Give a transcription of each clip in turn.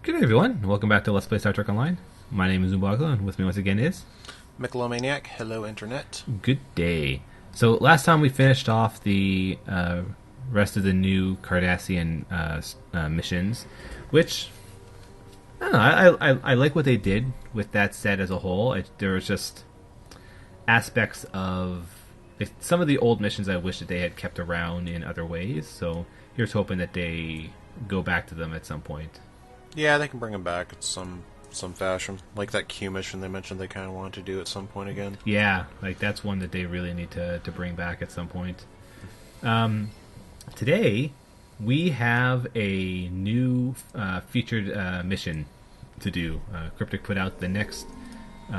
Good day, everyone. Welcome back to Let's Play Star Trek Online. My name is Ubagla, and with me once again is... Megalomaniac, hello internet. Good day. So last time we finished off the rest of the new Cardassian missions, which, I don't know, I like what they did with that set as a whole. There was just aspects of... some of the old missions I wish that they had kept around in other ways, so here's hoping that they go back to them at some point. Yeah, they can bring him back in some fashion. Like that Q mission they mentioned they kind of want to do at some point again. Yeah, like that's one that they really need to bring back at some point. Today, we have a new featured mission to do. Cryptic put out the next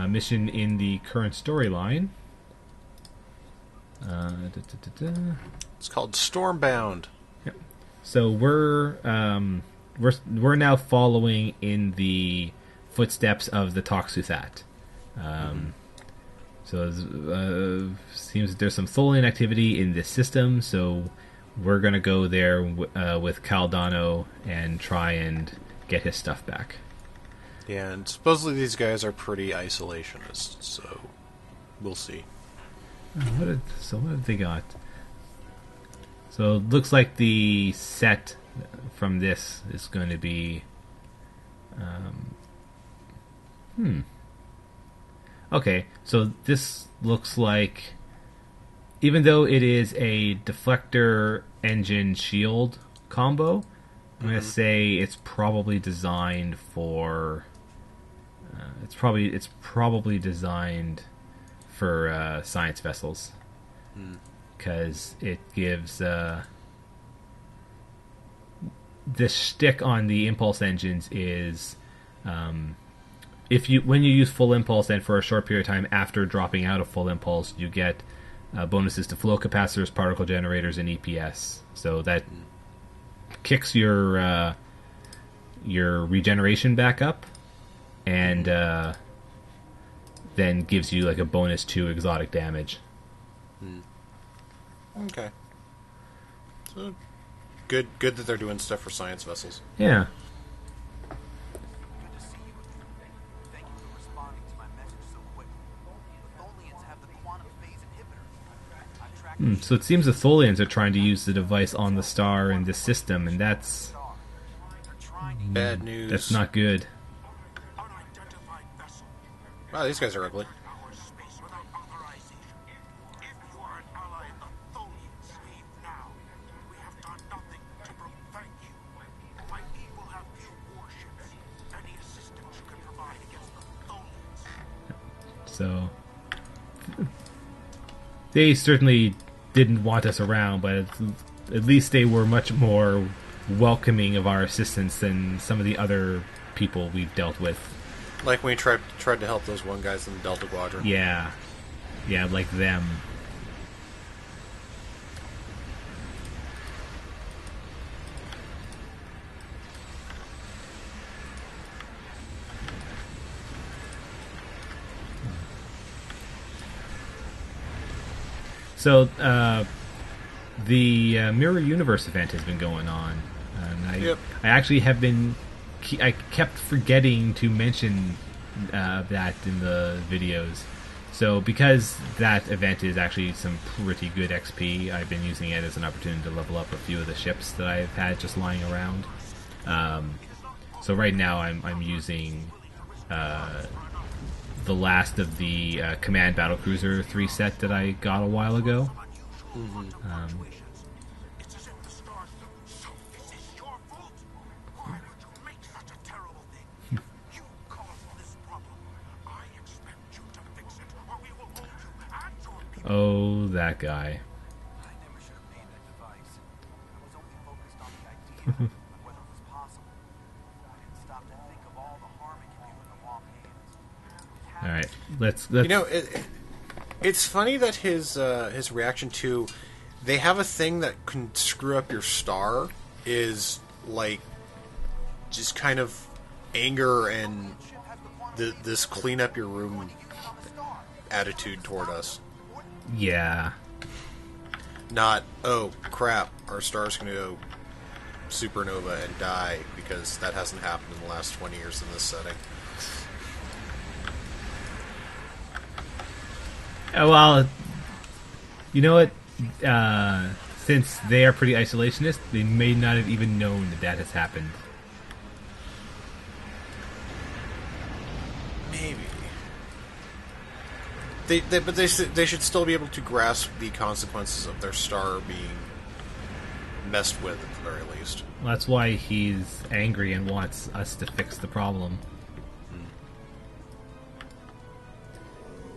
mission in the current storyline. It's called Stormbound. Yep. So we're now following in the footsteps of the Tox Uthat. So seems that there's some Tholian activity in this system, so we're going to go there with Caldano and try and get his stuff back. Yeah, and supposedly these guys are pretty isolationist, so we'll see. What have they got? So it looks like the set from this is going to be... Okay, so this looks like... even though it is a deflector engine shield combo, I'm going to say it's probably designed for... It's probably designed for science vessels. Because it gives... this shtick on the impulse engines is when you use full impulse and for a short period of time after dropping out of full impulse, you get bonuses to flow capacitors, particle generators, and EPS. So that kicks your regeneration back up, and then gives you like a bonus to exotic damage. Okay. So good that they're doing stuff for science vessels. Yeah. So it seems the Tholians are trying to use the device on the star in this system, and that's... bad news. That's not good. Wow, these guys are ugly. So they certainly didn't want us around, but at least they were much more welcoming of our assistance than some of the other people we've dealt with. Like when we tried to help those one guys in the Delta Quadrant. Yeah, like them. So, the Mirror Universe event has been going on, and I actually have been... I kept forgetting to mention that in the videos. So, because that event is actually some pretty good XP, I've been using it as an opportunity to level up a few of the ships that I've had just lying around. So right now I'm using... the last of the Command Battlecruiser 3 set that I got a while ago. Oh, that guy. All right, let's. You know, it's funny that his reaction to they have a thing that can screw up your star is like just kind of anger and this clean up your room attitude toward us. Yeah. Not, oh crap, our star's gonna go supernova and die, because that hasn't happened in the last 20 years in this setting. Well, you know what? Since they are pretty isolationist, they may not have even known that has happened. Maybe. But they should still be able to grasp the consequences of their star being messed with, at the very least. Well, that's why he's angry and wants us to fix the problem.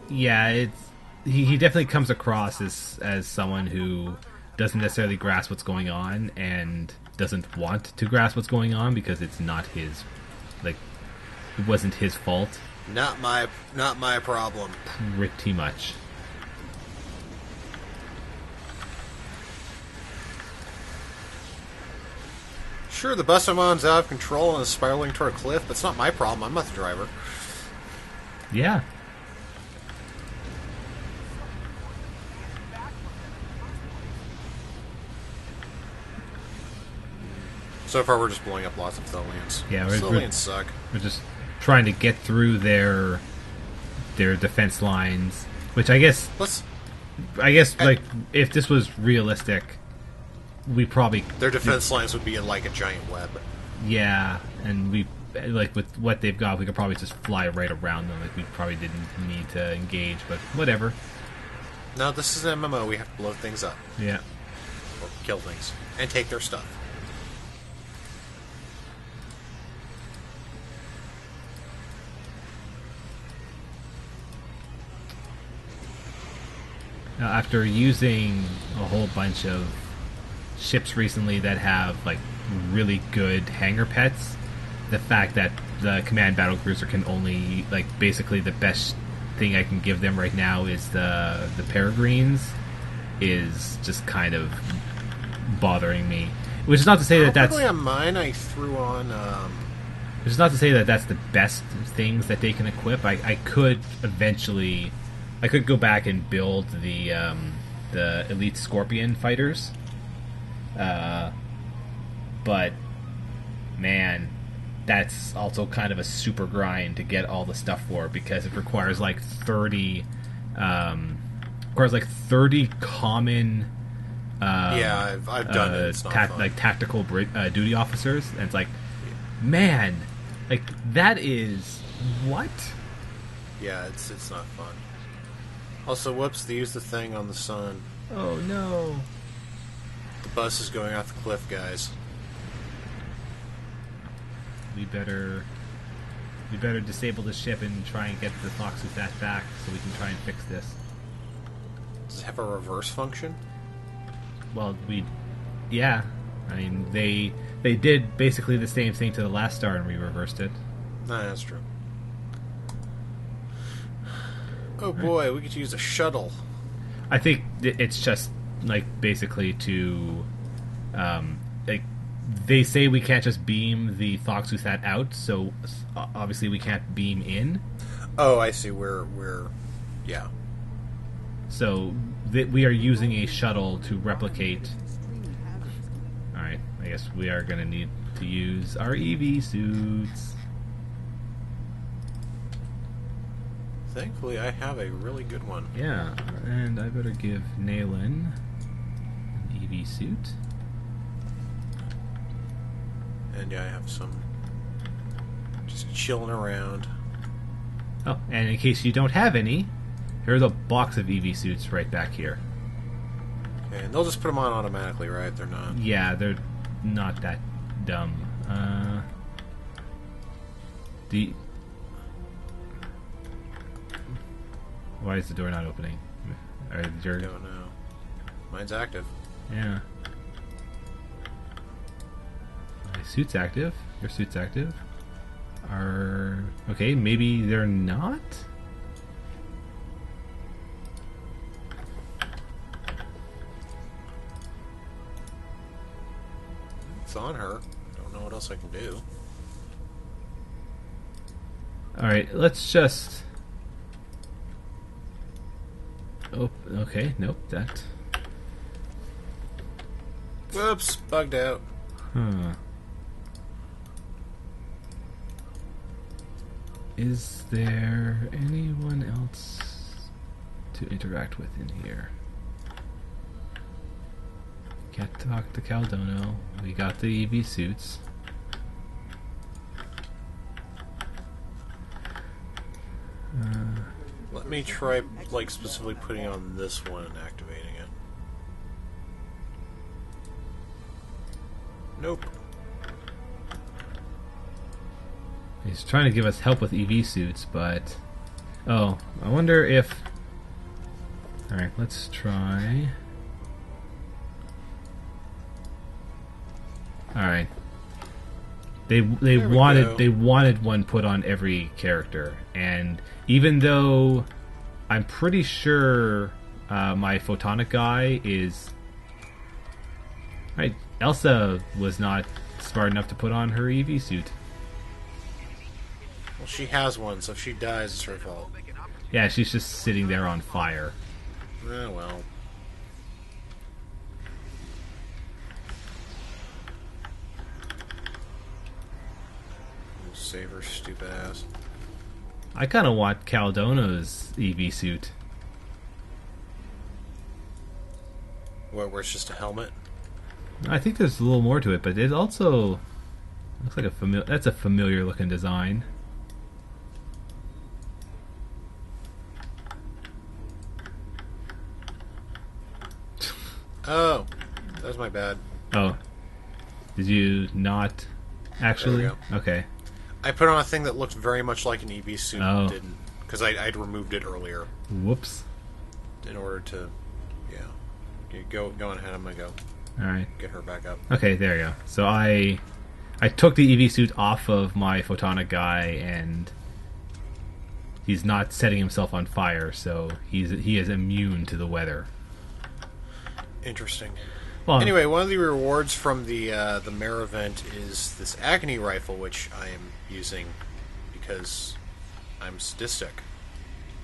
Yeah, he definitely comes across as someone who doesn't necessarily grasp what's going on and doesn't want to grasp what's going on because it's not his, like, it wasn't his fault. Not my problem. Pretty much. Sure, the bus I'm on's out of control and is spiraling toward a cliff, but it's not my problem. I'm not the driver. Yeah. So far, we're just blowing up lots of Tholians. Yeah, Tholians suck. We're just trying to get through their defense lines, which I guess like if this was realistic, we probably their defense lines would be in like a giant web. Yeah, and we like with what they've got, we could probably just fly right around them. Like we probably didn't need to engage, but whatever. No, this is an MMO. We have to blow things up. Yeah, or kill things and take their stuff. Now, after using a whole bunch of ships recently that have like really good hangar pets, the fact that the command battlecruiser can only like basically the best thing I can give them right now is the peregrines is just kind of bothering me. Which is not to say that that's on mine. I threw on. Which is not to say that that's the best things that they can equip. I could eventually. I could go back and build the elite Scorpion fighters, but man, that's also kind of a super grind to get all the stuff for because it requires like 30 common. Yeah, I've done it. It's not fun. Like tactical duty officers, and it's like, man, like that is what? Yeah, it's not fun. Also, whoops, they used the thing on the sun. Oh, no. The bus is going off the cliff, guys. We better disable the ship and try and get the Tox Uthat back so we can try and fix this. Does it have a reverse function? Well, yeah. I mean, they did basically the same thing to the last star and we reversed it. Nah, that's true. Oh boy, we could use a shuttle. I think it's just like basically to, like they say we can't just beam the Tox Uthat out, so obviously we can't beam in. Oh, I see. We're yeah. So we are using a shuttle to replicate. All right, I guess we are going to need to use our EV suits. Thankfully, I have a really good one. Yeah, and I better give Naylan an EV suit. And yeah, I have some just chilling around. Oh, and in case you don't have any, here's a box of EV suits right back here. Okay, and they'll just put them on automatically, right? They're not... Yeah, they're not that dumb. Why is the door not opening? I don't know. Mine's active. Yeah. My suit's active. Your suit's active. Okay, maybe they're not? It's on her. Don't know what else I can do. Alright, let's just... Oh, okay, nope, that... Whoops, bugged out. Huh. Is there anyone else to interact with in here? Can't talk to Caldono. We got the EV suits. Let me try, like, specifically putting on this one and activating it. Nope. He's trying to give us help with EV suits, but... Oh, I wonder if... Alright, let's try... Alright. They wanted one put on every character, and even though I'm pretty sure my photonic guy is... Right, Elsa was not smart enough to put on her EV suit. Well, she has one, so if she dies, it's her fault. Yeah, she's just sitting there on fire. Well. Save her stupid ass. I kind of want Caldono's EV suit. Where it's just a helmet? I think there's a little more to it, but it also looks like that's a familiar looking design. Oh, that was my bad. Oh, did you not actually? There we go. Okay. I put on a thing that looked very much like an EV suit, Oh. didn't, because I'd removed it earlier Whoops. in order to, yeah. Okay, go on ahead. I'm gonna go All right. get her back up. Okay, there you go. So I took the EV suit off of my photonic guy, and he's not setting himself on fire, so he is immune to the weather. Interesting. Well, Anyway, one of the rewards from the Mare event is this Agony rifle, which I am using because I'm sadistic.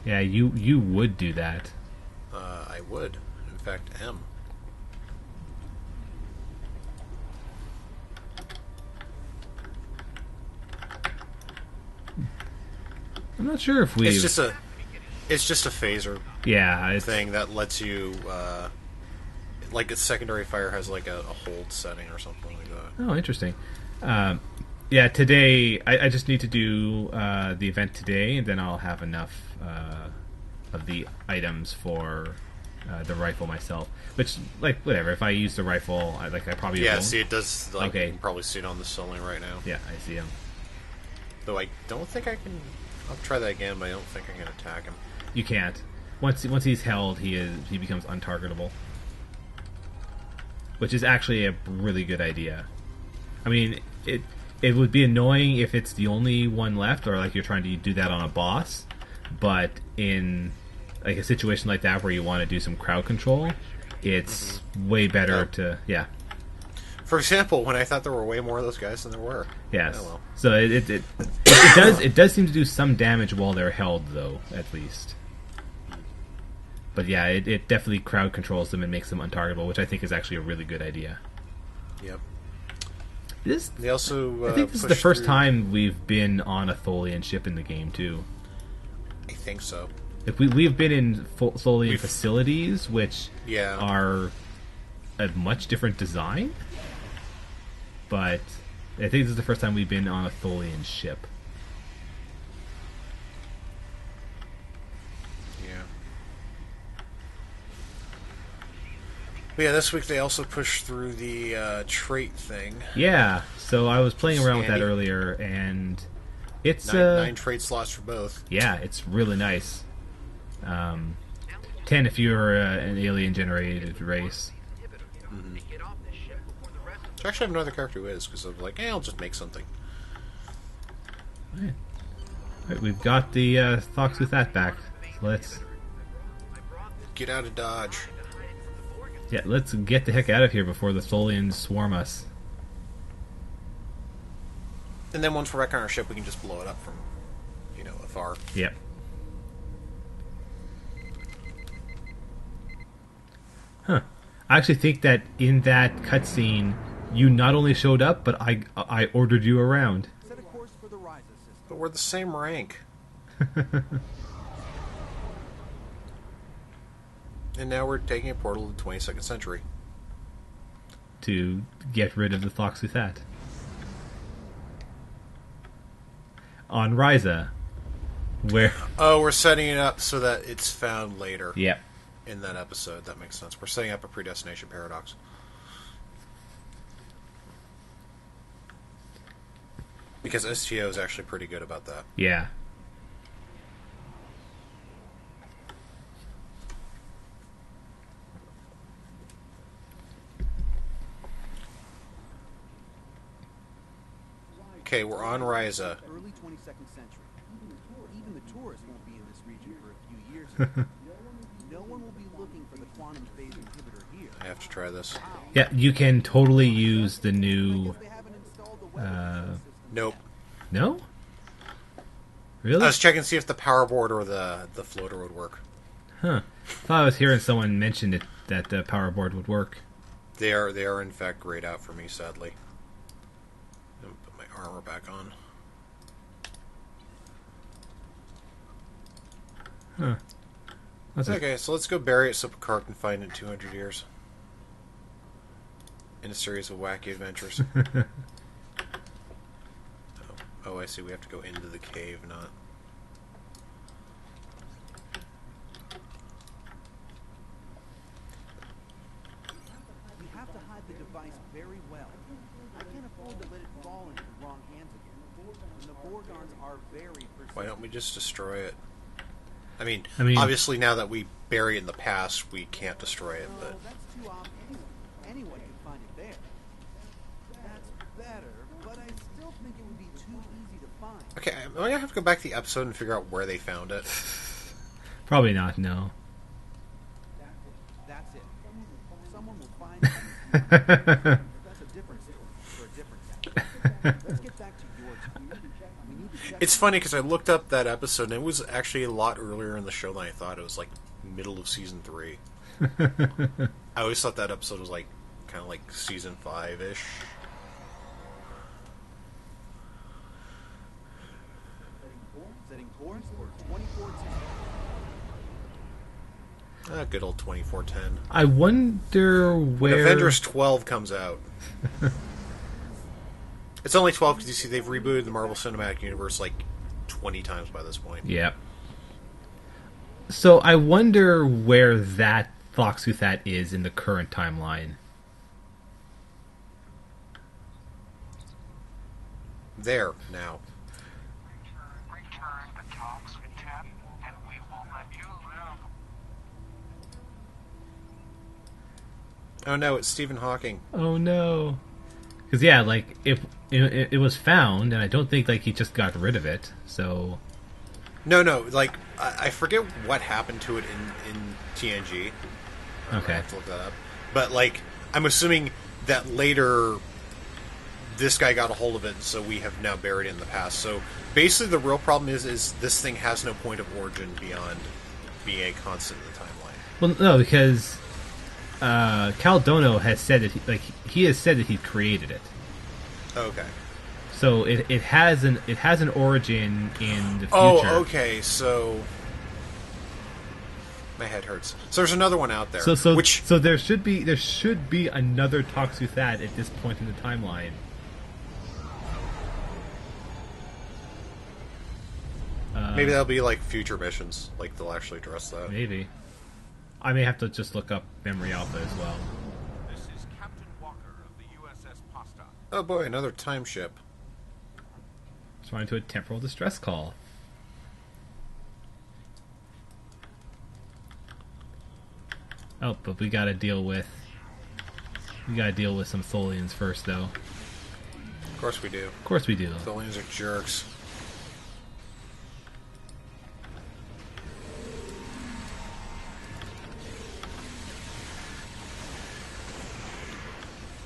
yeah, you would do that. I would, in fact, am. I'm not sure if we. It's just a phaser Yeah, it's, thing that lets you, like its secondary fire has like a hold setting or something like that. Oh, interesting. Yeah, today I just need to do the event today, and then I'll have enough of the items for the rifle myself. Which, like, whatever. If I use the rifle, I probably Yeah, won't. see, it does. Like, Okay. you can probably see it on the ceiling right now. Yeah, I see him. Though I don't think I can. I'll try that again, but I don't think I can attack him. You can't. Once he's held, he becomes untargetable, which is actually a really good idea. I mean, it would be annoying if it's the only one left, or like you're trying to do that on a boss. But in like a situation like that where you want to do some crowd control, it's way better to For example, when I thought there were way more of those guys than there were. Yes. Oh, well. So it does seem to do some damage while they're held, though, at least. But yeah, it definitely crowd controls them and makes them untargetable, which I think is actually a really good idea. Yep. They also. I think this is the first time we've been on a Tholian ship in the game too. I think so. If we've been in Tholian facilities, which are a much different design, but I think this is the first time we've been on a Tholian ship. Yeah. But yeah, this week they also pushed through the trait thing. Yeah, so I was playing around with that Handy. earlier, and it's 9 trait slots for both. yeah, it's really nice. 10 if you're an alien-generated race. Mm-hmm. So actually, I have no other character who is, because I was like, I'll just make something. Right, we've got the Tox Uthat back. So let's Get out of Dodge. let's get the heck out of here before the Tholians swarm us. And then once we're back on our ship, we can just blow it up from, afar. Yep. Huh. I actually think that in that cutscene, You not only showed up, but I ordered you around. Set a course for the Ryza system. But we're the same rank. And now we're taking a portal to the 22nd century. To get rid of the Tox Uthat. On Ryza, where... Oh, we're setting it up so that it's found later. Yep. In that episode. That makes sense. We're setting up a predestination paradox. Because STO is actually pretty good about that. Yeah. Okay, we're on Ryza. Early 22nd century. Even the tourists won't be in this region for a few years. No one will be looking for the quantum phase inhibitor here. I have to try this. Yeah, you can totally use the new... They haven't installed the weather system. Nope. No? Really? I was checking to see if the power board or the floater would work. Huh. Thought I was hearing someone mention it, that the power board would work. They are in fact grayed out for me, sadly. I'm gonna put my armor back on. Huh. That's Okay, so let's go bury it so Picard can find it in 200 years. In a series of wacky adventures. Oh, I see. We have to go into the cave, not... We have to hide the device very well. I can't afford to let it fall into the wrong hands again. And the Borgons are very persistent. Why don't we just destroy it? I mean, I mean- obviously now that we bury it in the past, we can't destroy it, No, but... that's too obvious. Anyone can find it there. That's better, but I still think it would be too easy to find. Okay, am I gonna have to go back to the episode and figure out where they found it? Probably not, no. That's it. Someone will find it. That's a different story for a different time. Let's get back to your time. We need to check. It's funny because I looked up that episode and it was actually a lot earlier in the show than I thought. It was like middle of season 3. I always thought that episode was like kind of like season 5-ish. Setting course for 2014. Good old 2410. I wonder When where... Avengers 12 comes out. It's only 12 because you see they've rebooted the Marvel Cinematic Universe like 20 times by this point. Yep. So I wonder where that Tox Uthat is in the current timeline. There, now. Return the Tox Uthat, and we will let you live. Oh no, it's Stephen Hawking. Oh no. Because yeah, like if it was found, and I don't think like he just got rid of it. So No, like, I forget what happened to it in TNG. I okay, have to look that up. But, like, I'm assuming that later this guy got a hold of it, and so we have now buried it in the past. So, basically the real problem is this thing has no point of origin beyond being a constant in the timeline. well no, because Caldono has said that he has said that he created it. Okay. So it has an origin in the future. Oh, okay, so... My head hurts. So there's another one out there. So there should be another Tox Uthat at this point in the timeline. Maybe that'll be like future missions. Like they'll actually address that. Maybe. I may have to just look up Memory Alpha as well. This is Captain Walker of the USS Pasta. Oh boy, another time ship. Responding to a temporal distress call. Oh, but we gotta deal with some Tholians first, though. Of course we do. Of course we do. Tholians are jerks.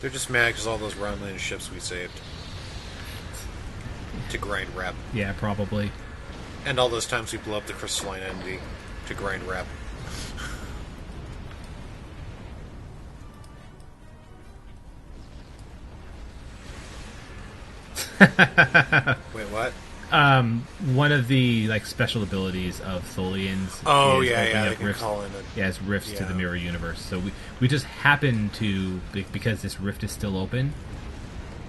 They're just mad because all those Romulan ships we saved. To grind rep. Yeah, probably. And all those times we blew up the crystalline entity to grind rep. Wait, what? One of the like special abilities of Tholians. Oh, is yeah, opening they up can rifts, call in a... yeah, it's rifts to Yeah. the mirror universe. So we just happen to, because this rift is still open,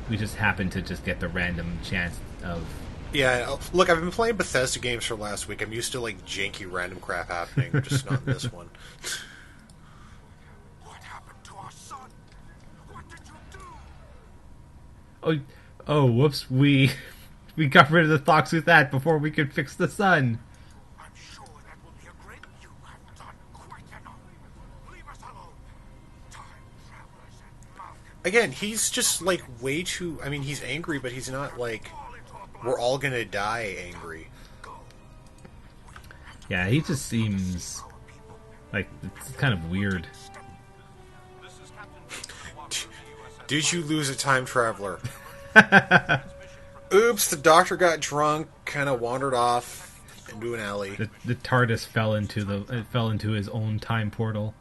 we just happen to just get the random chance of. Yeah, look, I've been playing Bethesda games for last week. I'm used to, like, janky random crap happening, just not in this one. What happened to our son? What did you do? Oh, whoops! We got rid of the Tox Uthat before we could fix the sun. I'm sure that will be a great... You have done quite enough. Leave us alone. Time travelers and Malcolm Again, he's just, like, way too... I mean, he's angry, but he's not, like... We're all gonna die angry. Yeah, he just seems like it's kind of weird. This is Captain Walker of the USS Did you lose a time traveler? Oops, the doctor got drunk, kind of wandered off into an alley. The TARDIS fell into his own time portal.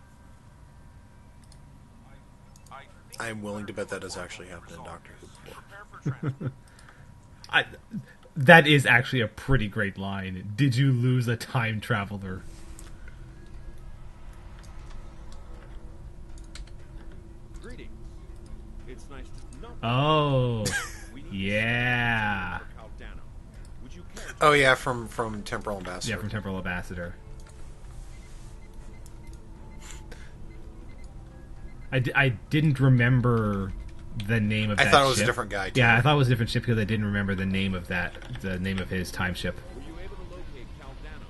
I'm willing to bet that does actually happen in Doctor Who. Prepare for transport. That is actually a pretty great line. Did you lose a time traveler? Greetings. It's nice to know. Oh, yeah. Caldano. Would you care to Oh yeah, from Temporal Ambassador. Yeah, from Temporal Ambassador. I didn't remember the name of I that thought it was a ship. different guy, too. Yeah, I thought it was a different ship because I didn't remember the name of his time ship. Were you able to locate Caldano?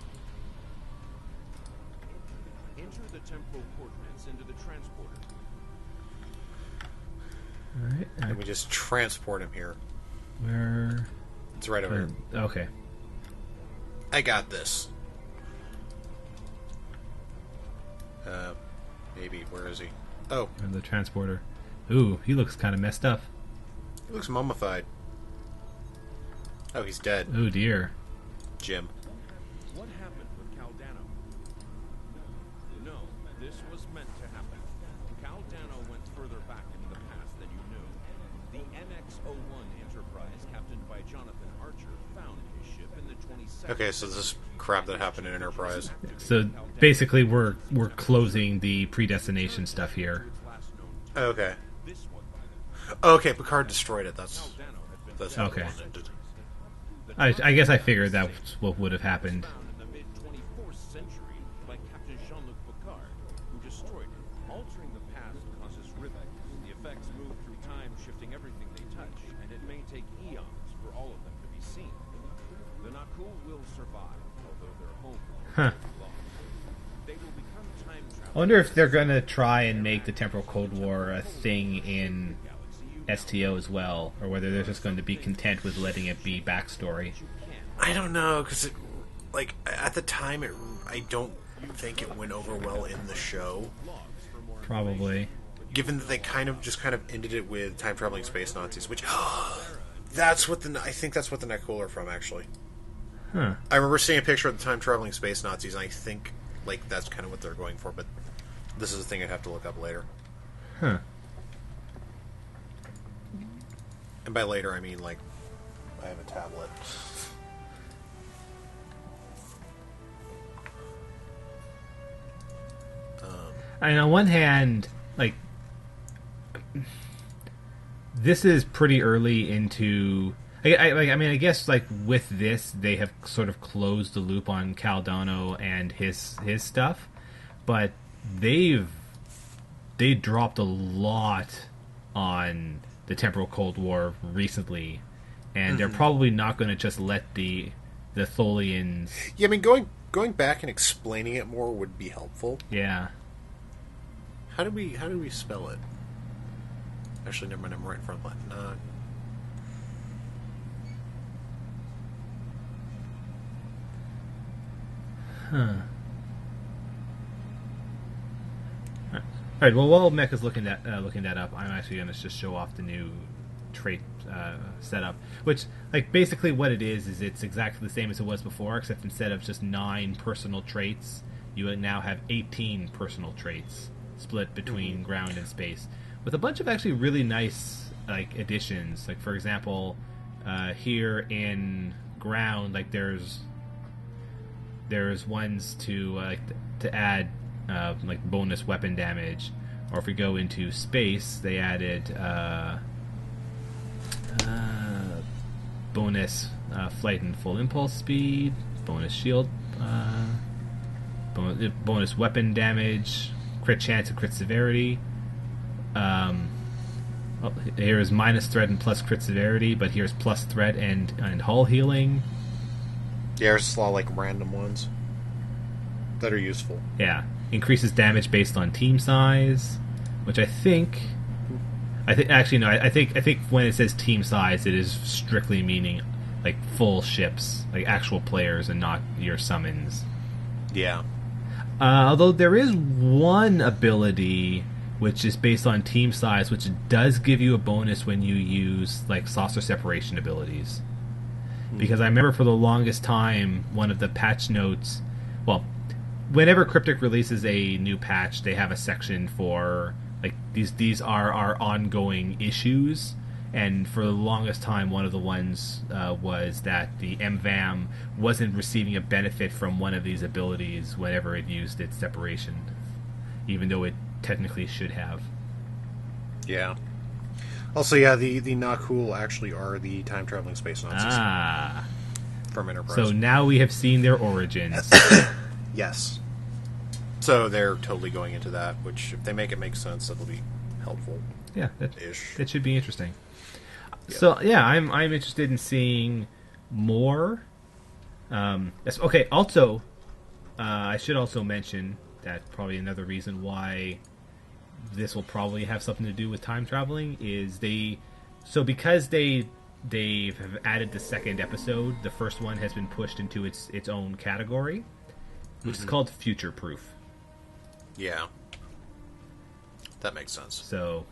Enter the temporal coordinates into the transporter. Alright, And we just transport him here. where... It's right over here. Okay. I got this. Maybe. Where is he? Oh, The transporter. Ooh, he looks kind of messed up. he looks mummified. Oh, he's dead. Oh dear. Jim. What happened with Caldano? No, this was meant to happen. Caldano went further back into the past than you knew. The NX-01 Enterprise, captained by Jonathan Archer, found his ship in the 22nd. Okay, so this is crap that happened in Enterprise. So basically, we're closing the predestination stuff here. Okay. This one, Okay, Picard destroyed it. That's how Okay. it ended. I guess I figured that's what would have happened. found in the mid-24th century by Captain Jean-Luc Picard, who destroyed it. Altering the past causes rhythm. The effects move through time, shifting everything they touch, and it may take eons for all of them to be seen. The Nakul will survive, although their home will be lost. They will become time travelers. I wonder if they're gonna try and make the Temporal Cold War a thing in STO as well, or whether they're just going to be content with letting it be backstory. I don't know, because at the time, I don't think it went over well in the show. Probably. Given that they kind of ended it with time traveling space Nazis, which that's what I think that's what the Nakul are from, actually. Huh. I remember seeing a picture of the time traveling space Nazis, and I think that's kind of what they're going for. But this is a thing I'd have to look up later. Huh. And by later, I mean I have a tablet. I mean, on one hand, this is pretty early into. I guess with this, they have sort of closed the loop on Caldano and his stuff, but they dropped a lot on the Temporal Cold War recently, and they're probably not going to just let the Tholians. Yeah, I mean going back and explaining it more would be helpful. Yeah. How do we spell it? Actually, never mind. I'm right in front of it. All right. Well, while Mech is looking that up, I'm actually going to just show off the new trait setup, which basically what it is it's exactly the same as it was before, except instead of just 9 personal traits, you now have 18 personal traits split between ground and space, with a bunch of actually really nice additions. For example, here in ground, like there's ones to add like bonus weapon damage, or if we go into space, they added bonus flight and full impulse speed, bonus shield, bonus weapon damage, crit chance and crit severity. Here is minus threat and plus crit severity, but here's plus threat and hull healing. Yeah, there's a lot of like random ones that are useful. Yeah, increases damage based on team size, which I think actually no, I think when it says team size, it is strictly meaning like full ships, like actual players, and not your summons. Yeah. Although there is one ability which is based on team size, which does give you a bonus when you use like saucer separation abilities. Because I remember for the longest time, one of the patch notes, well, whenever Cryptic releases a new patch, they have a section for like these are our ongoing issues, and for the longest time, one of the ones was that the MVAM wasn't receiving a benefit from one of these abilities whenever it used its separation, even though it technically should have. Yeah. Also, yeah, the not cool actually are the time traveling space Nazis from Enterprise. So now we have seen their origins. Yes. So they're totally going into that, which if they make it make sense, that'll be helpful. Yeah, Ish. that should be interesting. Yep. So yeah, I'm interested in seeing more. Okay. Also, I should also mention that probably another reason why this will probably have something to do with time traveling is because they have added the second episode, the first one has been pushed into its own category, which is called future proof. Yeah. That makes sense. So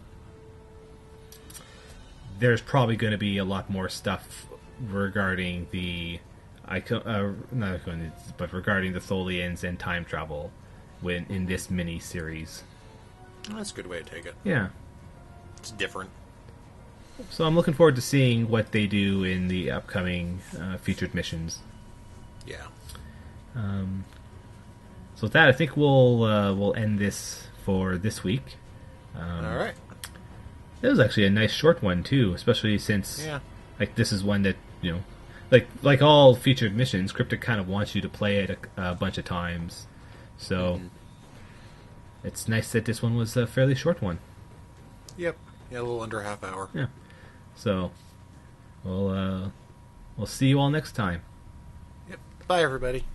there's probably going to be a lot more stuff regarding regarding the Tholians and time travel in this mini series. That's a good way to take it. Yeah. It's different. So I'm looking forward to seeing what they do in the upcoming featured missions. Yeah. So with that, I think we'll end this for this week. All right. It was actually a nice short one too, especially since like this is one that like all featured missions, Cryptic kind of wants you to play it a bunch of times. So it's nice that this one was a fairly short one. Yep. Yeah, a little under a half hour. Yeah. So we'll see you all next time. Yep. Bye, everybody.